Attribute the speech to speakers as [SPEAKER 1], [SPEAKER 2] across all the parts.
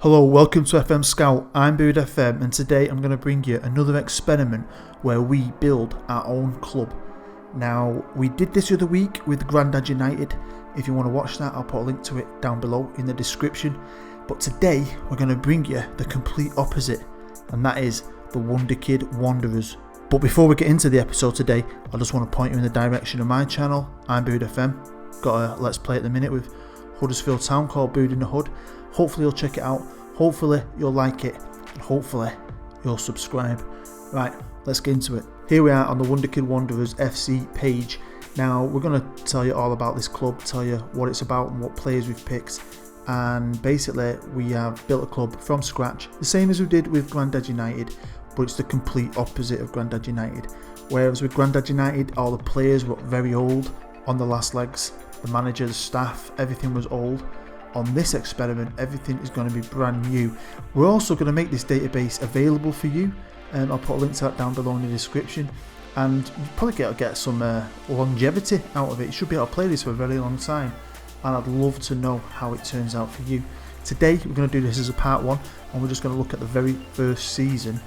[SPEAKER 1] Hello, welcome to FM Scout. I'm Buried FM, and today I'm going to bring you another experiment where we build our own club. Now, we did this the other week with Grandad United. If you want to watch that, I'll put a link to it down below in the description. But today, we're going to bring you the complete opposite, and that is the Wonderkid Wanderers. But before we get into the episode today, I just want to point you in the direction of my channel. I'm Buried FM. Got a Let's Play at the minute with Huddersfield Town called Buried in the Hood. Hopefully you'll check it out. Hopefully you'll like it. And hopefully you'll subscribe. Right, let's get into it. Here we are on the Wonderkid Wanderers FC page. Now we're going to tell you all about this club, tell you what it's about and what players we've picked. And basically we have built a club from scratch, the same as we did with Grandad United, but it's the complete opposite of Grandad United. Whereas with Grandad United, all the players were very old on the last legs. The manager, the staff, everything was old. On this experiment, everything is going to be brand new. We're also going to make this database available for you. I'll put a link to that down below in the description. And you'll probably get some longevity out of it. You should be able to play this for a very long time. And I'd love to know how it turns out for you. Today, we're going to do this as a part 1. And we're just going to look at the very first season.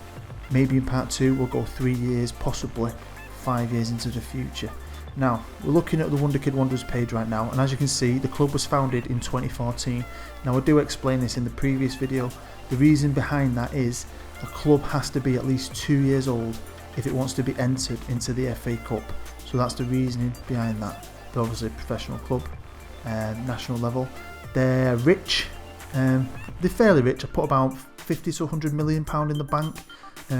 [SPEAKER 1] Maybe in part 2, we'll go 3 years, possibly 5 years into the future. Now, we're looking at the Wonderkid Wanderers page right now, and as you can see, the club was founded in 2014. Now, I do explain this in the previous video. The reason behind that is the club has to be at least 2 years old if it wants to be entered into the FA Cup. So that's the reasoning behind that. They're obviously a professional club, national level. They're rich, they're fairly rich. I put about 50 to 100 million pound in the bank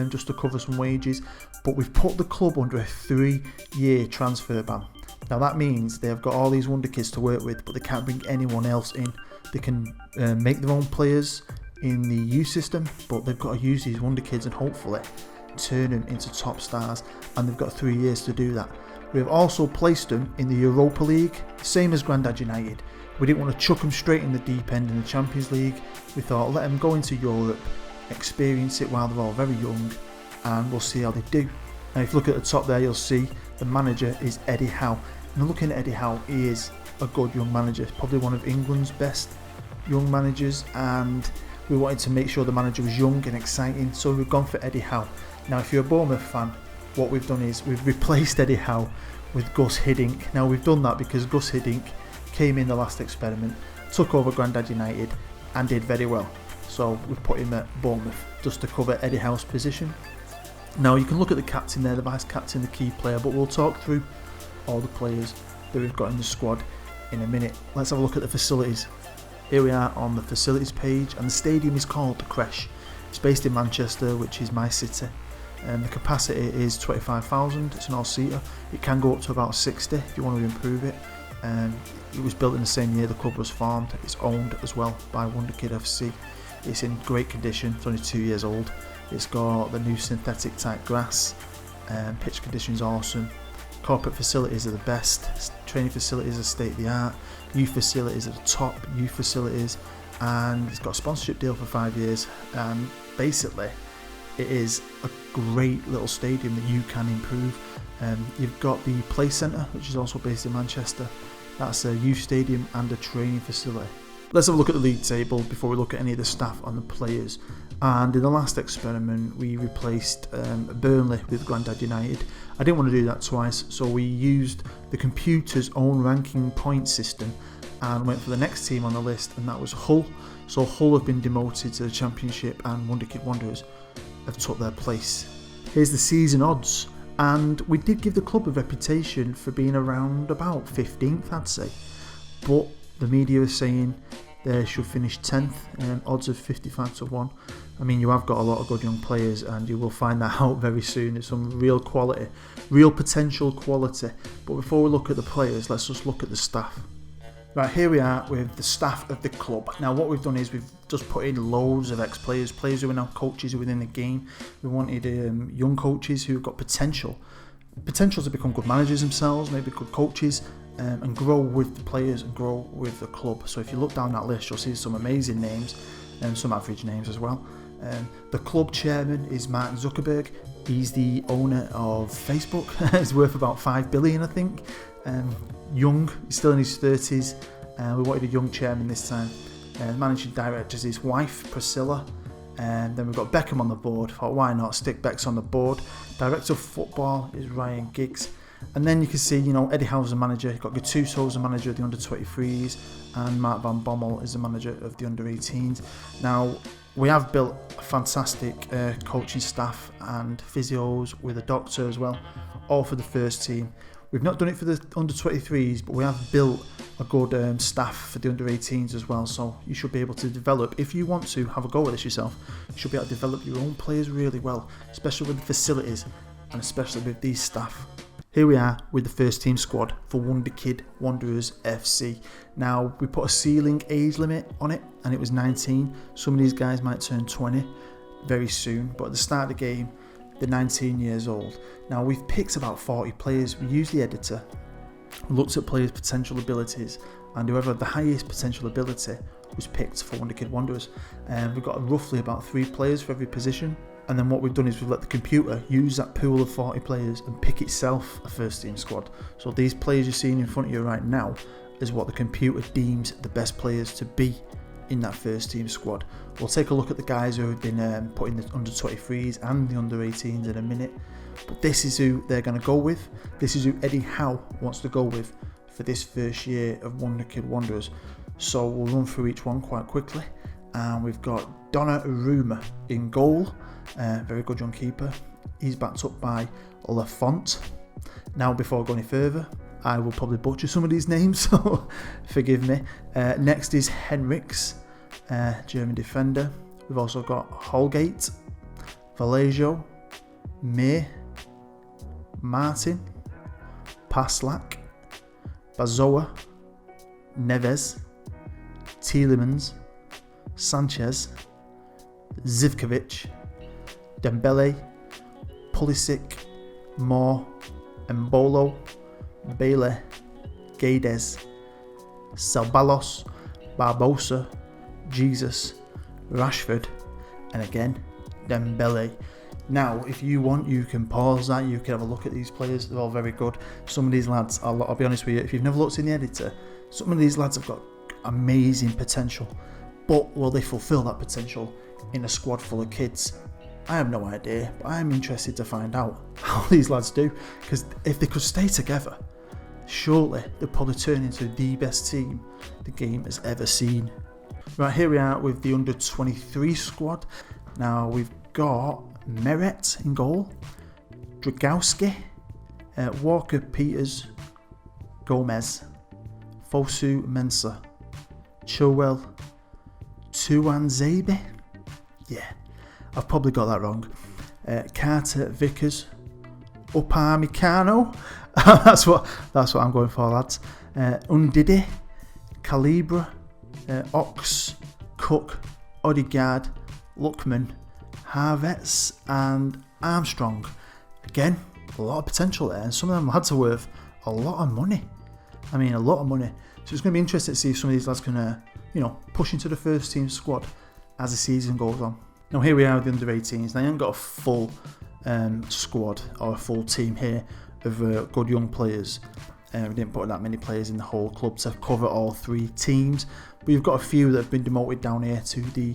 [SPEAKER 1] just to cover some wages, but we've put the club under a 3-year transfer ban. Now that means they've got all these Wonderkids to work with, but they can't bring anyone else in. They can make their own players in the youth system, but they've got to use these Wonderkids and hopefully turn them into top stars, and they've got 3 years to do that. We have also placed them in the Europa League, same as Grandad United. We didn't want to chuck them straight in the deep end in the Champions League. We thought let them go into Europe, experience it while they're all very young, and we'll see how they do. Now if you look at the top there, you'll see the manager is Eddie Howe. And looking at Eddie Howe, he is a good young manager, probably one of England's best young managers, and we wanted to make sure the manager was young and exciting, so we've gone for Eddie Howe. Now if you're a Bournemouth fan, what we've done is we've replaced Eddie Howe with Gus Hiddink. Now we've done that because Gus Hiddink came in the last experiment, took over Grandad United and did very well. So we've put him at Bournemouth just to cover Eddie Howe's position. Now you can look at the captain there, the vice captain, the key player, but we'll talk through all the players that we've got in the squad in a minute. Let's have a look at the facilities. Here we are on the facilities page, and the stadium is called the Creche. It's based in Manchester, which is my city. And the capacity is 25,000. It's an all-seater. It can go up to about 60 if you want to improve it. It was built in the same year the club was formed. It's owned as well by Wonderkid FC. It's in great condition. It's only 2 years old. It's got the new synthetic type grass. Pitch condition's awesome. Corporate facilities are the best. Training facilities are state of the art. Youth facilities are the top youth facilities. And it's got a sponsorship deal for 5 years. And basically, it is a great little stadium that you can improve. You've got the Play Centre, which is also based in Manchester. That's a youth stadium and a training facility. Let's have a look at the league table before we look at any of the staff and the players. And in the last experiment, we replaced Burnley with Grandad United. I didn't want to do that twice, so we used the computer's own ranking point system and went for the next team on the list, and that was Hull. So Hull have been demoted to the Championship, and Wonderkid Wanderers have took their place. Here's the season odds, and we did give the club a reputation for being around about 15th, I'd say, but the media is saying they should finish 10th, and odds of 55 to 1. I mean, you have got a lot of good young players, and you will find that out very soon. It's some real quality, real potential quality. But before we look at the players, let's just look at the staff. Right, here we are with the staff of the club. Now what we've done is we've just put in loads of ex-players, players who are now coaches within the game. We wanted young coaches who've got potential to become good managers themselves, maybe good coaches, and grow with the players and grow with the club. So if you look down that list, you'll see some amazing names and some average names as well. The club chairman is Mark Zuckerberg. He's the owner of Facebook. He's worth about 5 billion, I think. Young, he's still in his 30s. We wanted a young chairman this time. Managing director is his wife, Priscilla. And then we've got Beckham on the board. Thought, why not stick Bex on the board? Director of football is Ryan Giggs. And then you can see, Eddie Howe's the manager. You've got Gattuso as the manager of the under-23s. And Mark Van Bommel is the manager of the under-18s. Now, we have built a fantastic coaching staff and physios with a doctor as well, all for the first team. We've not done it for the under-23s, but we have built a good staff for the under-18s as well. So you should be able to develop, if you want to have a go at this yourself, you should be able to develop your own players really well, especially with the facilities and especially with these staff. Here we are with the first team squad for Wonderkid Wanderers FC. Now, we put a ceiling age limit on it, and it was 19. Some of these guys might turn 20 very soon, but at the start of the game, they're 19 years old. Now, we've picked about 40 players. We used the editor, looked at players' potential abilities, and whoever had the highest potential ability was picked for Wonderkid Wanderers. We've got roughly about 3 players for every position. And then what we've done is we've let the computer use that pool of 40 players and pick itself a first team squad. So these players you're seeing in front of you right now is what the computer deems the best players to be in that first team squad. We'll take a look at the guys who have been put in the under 23s and the under 18s in a minute. But this is who they're going to go with. This is who Eddie Howe wants to go with for this first year of Wonderkid Wanderers. So we'll run through each one quite quickly. And we've got Donnarumma in goal. Very good young keeper. He's backed up by Lafont. Now, before I go any further, I will probably butcher some of these names, so forgive me. Next is Henriks, German defender. We've also got Holgate, Vallejo, May, Martin, Paslak, Bazoa, Neves, Tielemans, Sanchez, Zivkovic, Dembele, Pulisic, Moore, Mbolo, Bailey, Guedes, Ceballos, Barbosa, Jesus, Rashford, and again, Dembele. Now, if you want, you can pause that, you can have a look at these players, they're all very good. Some of these lads, I'll be honest with you, if you've never looked in the editor, some of these lads have got amazing potential, but will they fulfill that potential in a squad full of kids? I have no idea, but I'm interested to find out how these lads do, because if they could stay together, surely they'll probably turn into the best team the game has ever seen. Right, here we are with the under 23 squad. Now we've got Meret in goal, Dragowski, Walker Peters, Gomez, Fosu Mensah, Chilwell, Tuanzebe. Yeah, I've probably got that wrong. Carter Vickers, Upamecano. that's what I'm going for, lads. Undidi, Calibra, Ox, Cook, Odegaard, Lookman, Havertz, and Armstrong. Again, a lot of potential there, and some of them lads are worth a lot of money. I mean, a lot of money. So it's going to be interesting to see if some of these lads can, push into the first team squad as the season goes on. Now here we are with the under-18s. Now you haven't got a full squad or a full team here of good young players. We didn't put that many players in the whole club to cover all 3 teams. But you've got a few that have been demoted down here to the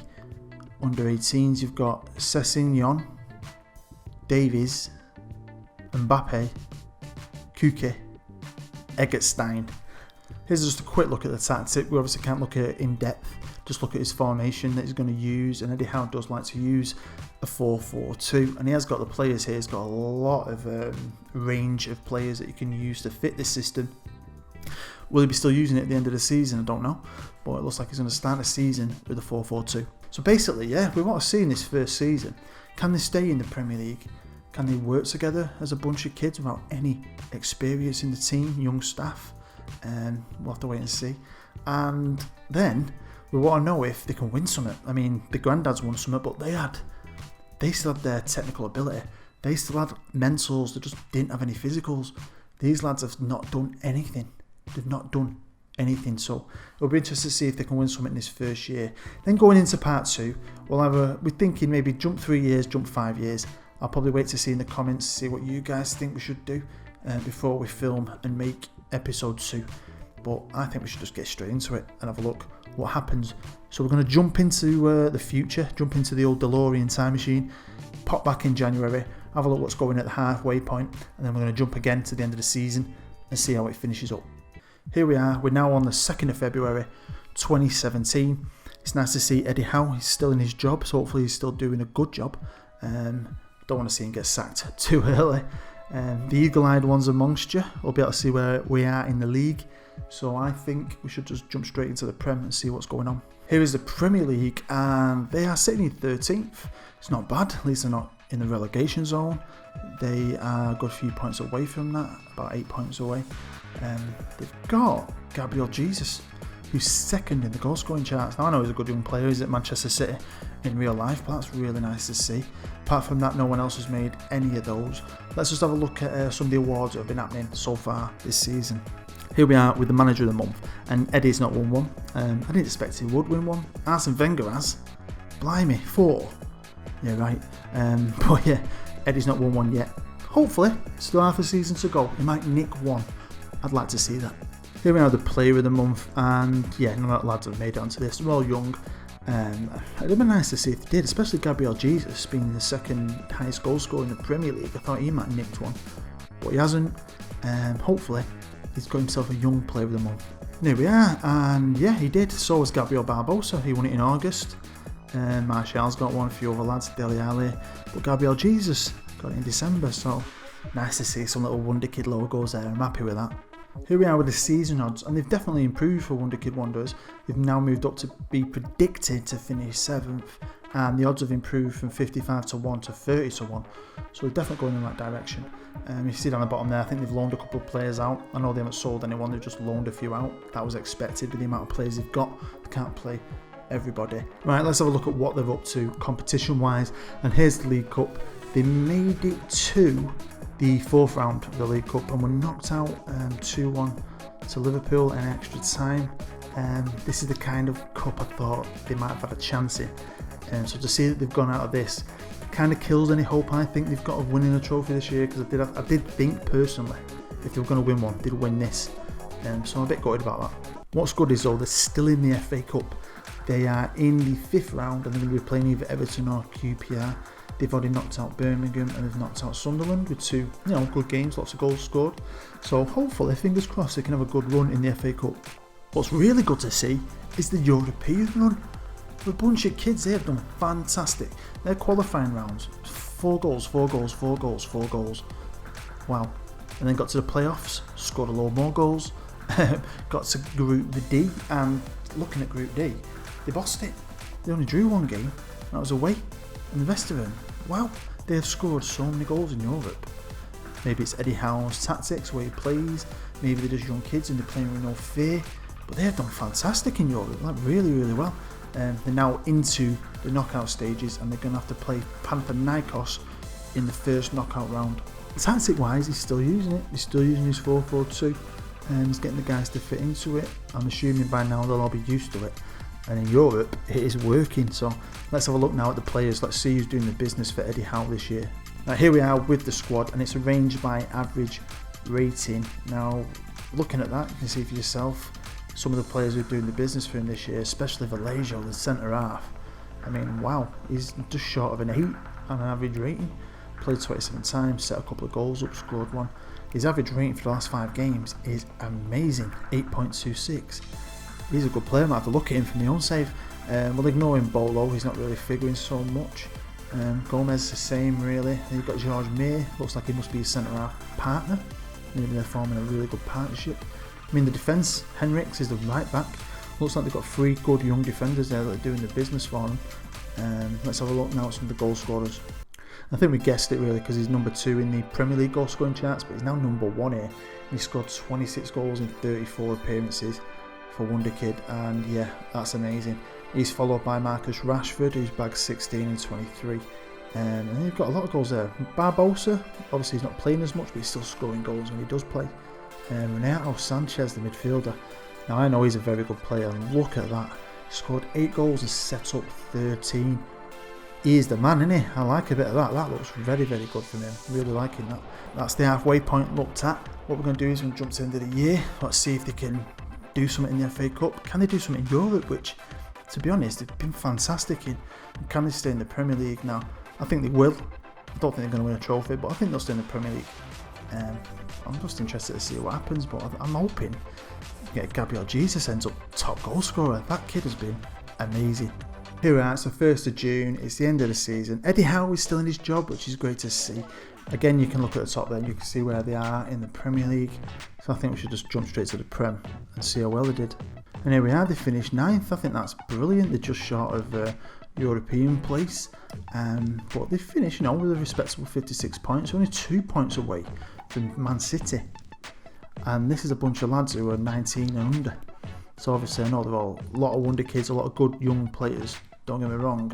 [SPEAKER 1] under-18s. You've got Sessegnon, Davies, Mbappe, Kuke, Egerstein. Here's just a quick look at the tactic. We obviously can't look at it in depth. Just look at his formation that he's going to use, and Eddie Howe does like to use a 4-4-2, and he has got the players here. He's got a lot of range of players that you can use to fit this system. Will he be still using it at the end of the season? I don't know, but it looks like he's going to start the season with a 4-4-2. So basically, yeah, we want to see in this first season, can they stay in the Premier League? Can they work together as a bunch of kids without any experience in the team, young staff? We'll have to wait and see. And then we want to know if they can win something. I mean, the granddads won something, but they still had their technical ability. They still had mentals. They just didn't have any physicals. These lads have not done anything. They've not done anything. So it'll be interesting to see if they can win something in this first year. Then going into part 2, we're thinking maybe jump 3 years, jump 5 years. I'll probably wait to see in the comments, see what you guys think we should do before we film and make episode 2. But I think we should just get straight into it and have a look what happens. So we're going to jump into the future, jump into the old DeLorean time machine, pop back in January, have a look what's going at the halfway point, and then we're going to jump again to the end of the season and see how it finishes up. Here we are, we're now on the 2nd of February 2017. It's nice to see Eddie Howe, he's still in his job, so hopefully he's still doing a good job. Don't want to see him get sacked too early. The eagle-eyed ones amongst you will be able to see where we are in the league, so I think we should just jump straight into the Prem and see what's going on. Here is the Premier League, and they are sitting in 13th. It's not bad, at least they're not in the relegation zone. They are a good few points away from that, about 8 points away. They've got Gabriel Jesus, who's second in the goal scoring charts. Now I know he's a good young player, he's at Manchester City in real life, but that's really nice to see. Apart from that, no one else has made any of those. Let's just have a look at some of the awards that have been happening so far this season. Here we are with the Manager of the Month, and Eddie's not won one. I didn't expect he would win one. Arsene Wenger has. Blimey, 4. Yeah, right. But yeah, Eddie's not won one yet. Hopefully, still half a season to go. He might nick one. I'd like to see that. Here we are, the Player of the Month, and yeah, none of the lads have made it onto this. They're all young. It'd have been nice to see if they did, especially Gabriel Jesus being the second highest goal scorer in the Premier League. I thought he might have nicked one, but he hasn't. Hopefully, he's got himself a young Player of the Month. There we are, and yeah, he did. So was Gabriel Barbosa. He won it in August. Martial's got one, a few other lads, Dele Alli, but Gabriel Jesus got it in December, so nice to see some little Wonderkid logos there. I'm happy with that. Here we are with the season odds, and they've definitely improved for Wonderkid Wanderers. They've now moved up to be predicted to finish 7th, and the odds have improved from 55 to 1 to 30 to 1, so they're definitely going in that direction. You see down the bottom there, I think they've loaned a couple of players out. I know they haven't sold anyone, they've just loaned a few out. That was expected with the amount of players they've got. They can't play everybody. Right, let's have a look at what they're up to competition wise, and here's the League Cup. They made it to the 4th round of the League Cup and were knocked out 2-1 to Liverpool in extra time. This is the kind of cup I thought they might have had a chance in, so to see that they've gone out of this kind of kills any hope I think they've got of winning a trophy this year, because I did think personally if they were going to win one, they'd win this, so I'm a bit gutted about that. What's good is though, they're still in the FA Cup. They are in the 5th round and they're going to be playing either Everton or QPR. They've already knocked out Birmingham and they've knocked out Sunderland with 2 good games, lots of goals scored. So hopefully, fingers crossed, they can have a good run in the FA Cup. What's really good to see is the European run. For a bunch of kids, they have done fantastic. Their qualifying rounds, 4 goals, 4 goals, 4 goals, 4 goals. Wow. And then got to the playoffs, scored a load more goals. Got to Group D, and looking at Group D, they bossed it. They only drew 1 game, that was away. And the rest of them, wow, they have scored so many goals in Europe. Maybe it's Eddie Howe's tactics, where he plays, maybe they're just young kids and they're playing with no fear, but they have done fantastic in Europe, like really, really well. They're now into the knockout stages and they're going to have to play Panathinaikos in the first knockout round. Tactic wise, he's still using it, he's still using his 4-4-2, and he's getting the guys to fit into it. I'm assuming by now they'll all be used to it. And in Europe, it is working. So let's have a look now at the players. Let's see who's doing the business for Eddie Howe this year. Now here we are with the squad, and it's arranged by average rating. Now looking at that, you can see for yourself some of the players who are doing the business for him this year, especially Vallejo, the centre half. I mean, wow, he's just short of an 8 on an average rating. Played 27 times, set a couple of goals up, scored 1. His average rating for the last 5 games is amazing, 8.26. He's a good player. I might have to look at him for my own save. We'll ignore him, Bolo, he's not really figuring so much. Gomez the same really. Then you've got George May, looks like he must be a centre half partner. Maybe they're forming a really good partnership. I mean, the defence, Henriks is the right back. Looks like they've got 3 good young defenders there that are doing the business for them. Let's have a look now at some of the goal scorers. I think we guessed it really, because he's number 2 in the Premier League goal scoring charts, but he's now number 1 here. He scored 26 goals in 34 appearances for Wonderkid, and yeah, that's amazing. He's followed by Marcus Rashford, who's bagged 16 and 23. And then you've got a lot of goals there. Barbosa, obviously he's not playing as much, but he's still scoring goals when he does play. Renato Sanchez, the midfielder. Now I know he's a very good player, and look at that. He scored 8 goals and set up 13. He is the man, isn't he? I like a bit of that. That looks very, very good from him. Really liking that. That's the halfway point looked at. What we're going to do is we're going to jump to the end of the year. Let's see if they can do something in the FA Cup? Can they do something in Europe? Which, to be honest, they've been fantastic in. Can they stay in the Premier League now? I think they will. I don't think they're going to win a trophy, but I think they'll stay in the Premier League. I'm just interested to see what happens, but I'm hoping Gabriel Jesus ends up top goal scorer. That kid has been amazing. Here we are, it's the 1st of June, it's the end of the season. Eddie Howe is still in his job, which is great to see. Again, you can look at the top there and you can see where they are in the Premier League. So I think we should just jump straight to the Prem and see how well they did. And here we are, they finished 9th. I think that's brilliant. They're just short of European place. But they finished, with a respectable 56 points, only 2 points away from Man City. And this is a bunch of lads who are 19 and under. So obviously I know they're all a lot of wonder kids, a lot of good young players, don't get me wrong,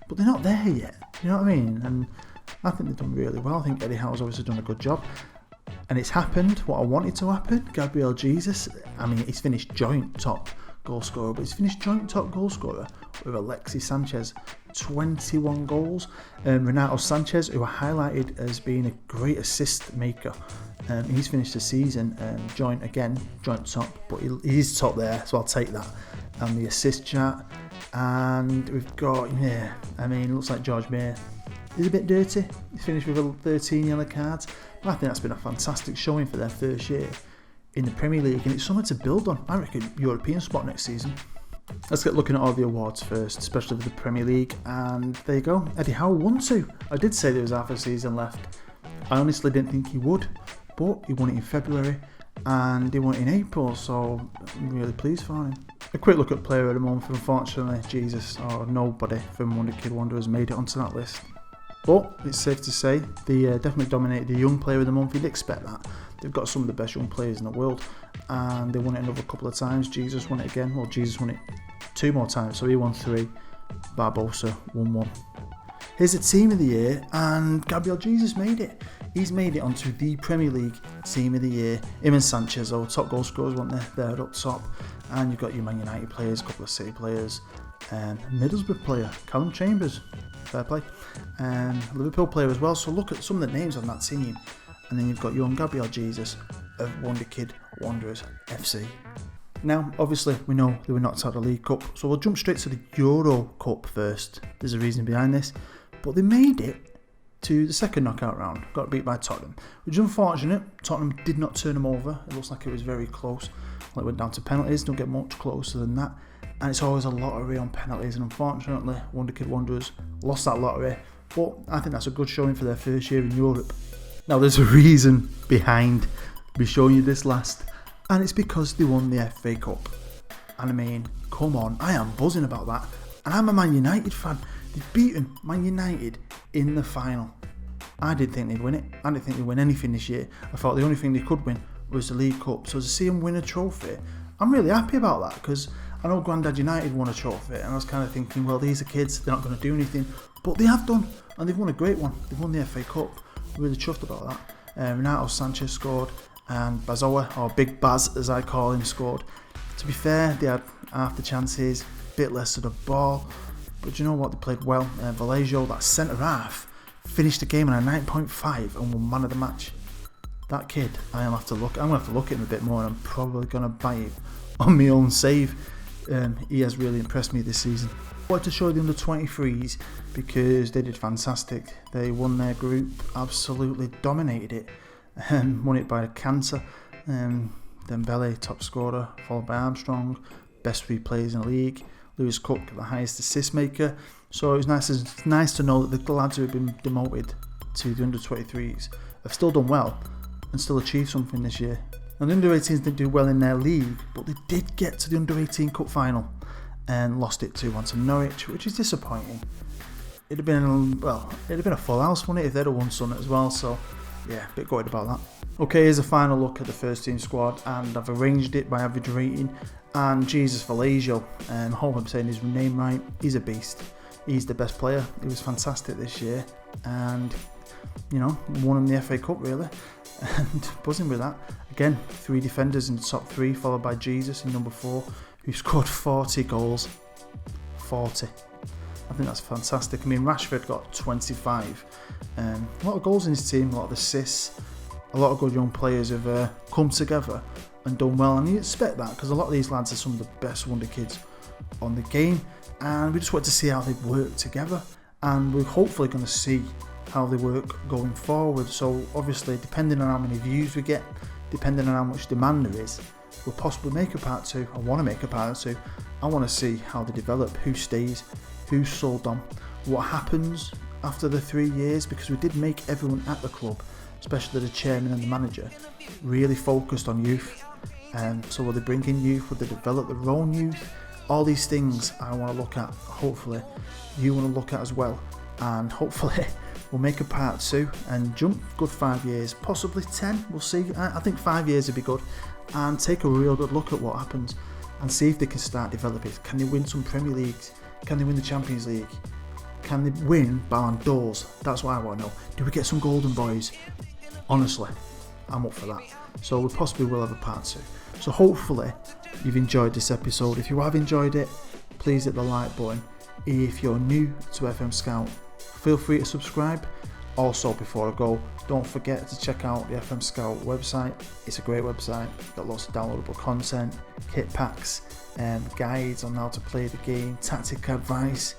[SPEAKER 1] but they're not there yet, you know what I mean? And I think they've done really well. I think Eddie Howe's obviously done a good job. And it's happened, what I wanted to happen. Gabriel Jesus, he's finished joint top goal scorer, but he's finished joint top goal scorer with Alexis Sanchez, 21 goals. Renato Sanchez, who I highlighted as being a great assist maker, he's finished the season joint top, but he's top there, so I'll take that. And the assist chart, and we've got, looks like George May. He's a bit dirty. He's finished with 13 yellow cards. But I think that's been a fantastic showing for their first year in the Premier League, and it's something to build on. I reckon European spot next season. Let's get looking at all the awards first, especially for the Premier League, and there you go. Eddie Howe won 2. I did say there was half a season left. I honestly didn't think he would, but he won it in February and he won it in April, so I'm really pleased for him. A quick look at player of the month. Unfortunately, Jesus or nobody from Wonderkid Wanderers made it onto that list. But it's safe to say they definitely dominated the young player of the month. You'd expect that. They've got some of the best young players in the world, and they won it another couple of times. Jesus won it again. Well, Jesus won it 2 more times, so he won 3. Barbosa won 1. Here's the team of the year, and Gabriel Jesus made it. He's made it onto the Premier League team of the year. Him and Sanchez, top goal scorers, weren't they? They're up top. And you've got your Man United players, a couple of City players, Middlesbrough player, Callum Chambers, fair play, Liverpool player as well. So look at some of the names on that team. And then you've got young Gabriel Jesus of Wonderkid Wanderers FC. Now, obviously, we know they were knocked out of the League Cup, so we'll jump straight to the Euro Cup first. There's a reason behind this, but they made it to the second knockout round. Got beat by Tottenham, which is unfortunate. Tottenham did not turn them over. It looks like it was very close. Well, it went down to penalties. Don't get much closer than that. And it's always a lottery on penalties, and unfortunately, Wonderkid Wanderers lost that lottery. But I think that's a good showing for their first year in Europe. Now, there's a reason behind me showing you this last, and it's because they won the FA Cup. And come on, I am buzzing about that. And I'm a Man United fan. They've beaten Man United in the final. I didn't think they'd win it. I didn't think they'd win anything this year. I thought the only thing they could win was the League Cup. So to see them win a trophy, I'm really happy about that, because I know Grandad United won a trophy, and I was kind of thinking, well, these are kids, they're not going to do anything. But they have done, and they've won a great one. They've won the FA Cup. I'm really chuffed about that. Renato Sanchez scored, and Bazoa, or Big Baz as I call him, scored. To be fair, they had half the chances, a bit less of the ball, but you know what, they played well. Vallejo, that centre half, finished the game on a 9.5 and won man of the match. That kid, I'm going to have to look at him a bit more, and I'm probably going to buy him on my own save. He has really impressed me this season. I wanted to show you the under 23s because they did fantastic. They won their group, absolutely dominated it, won it by a canter. Dembele, top scorer, followed by Armstrong, best 3 players in the league. Lewis Cook, the highest assist maker. So it was nice to know that the lads who have been demoted to the under 23s have still done well and still achieved something this year. And the under 18s didn't do well in their league, but they did get to the under 18 cup final and lost it 2-1 to Norwich, which is disappointing. It'd have been a full house, wouldn't it, if they'd have won Sun as well. So yeah, a bit gutted about that. Okay, here's a final look at the first team squad, and I've arranged it by average rating. And Jesus Vallejo, I hope I'm saying his name right, he's a beast. He's the best player. He was fantastic this year, and won him the FA Cup really, and buzzing with that. Again, 3 defenders in the top 3, followed by Jesus in number 4, who scored 40 goals. 40. I think that's fantastic. Rashford got 25. A lot of goals in his team, a lot of assists. A lot of good young players have come together and done well, and you expect that because a lot of these lads are some of the best Wonderkids on the game, and we just want to see how they work together, and we're hopefully going to see how they work going forward. So obviously, depending on how many views we get, depending on how much demand there is, we'll possibly make a part 2. I want to make a part 2. I want to see how they develop, who stays, who's sold on, what happens after the 3 years, because we did make everyone at the club, especially the chairman and the manager, really focused on youth. So will they bring in youth? Will they develop their own youth? All these things I want to look at. Hopefully you want to look at as well, and hopefully we'll make a part 2 and jump good 5 years, possibly 10. We'll see. I think 5 years would be good, and take a real good look at what happens and see if they can start developing. Can they win some Premier Leagues? Can they win the Champions League? Can they win Ballon d'Ors? That's what I want to know. Do we get some golden boys? Honestly, I'm up for that. So we possibly will have a part 2. So hopefully you've enjoyed this episode. If you have enjoyed it, please hit the like button. If you're new to FM Scout, feel free to subscribe. Also, before I go, don't forget to check out the FM Scout website. It's a great website. Got lots of downloadable content, kit packs, guides on how to play the game, tactic advice.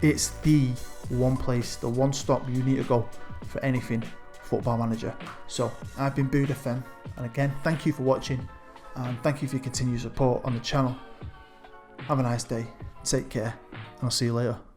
[SPEAKER 1] It's the one place, the one stop you need to go for anything Football Manager. So I've been Bood FM, and again, thank you for watching, and thank you for your continued support on the channel. Have a nice day, take care, and I'll see you later.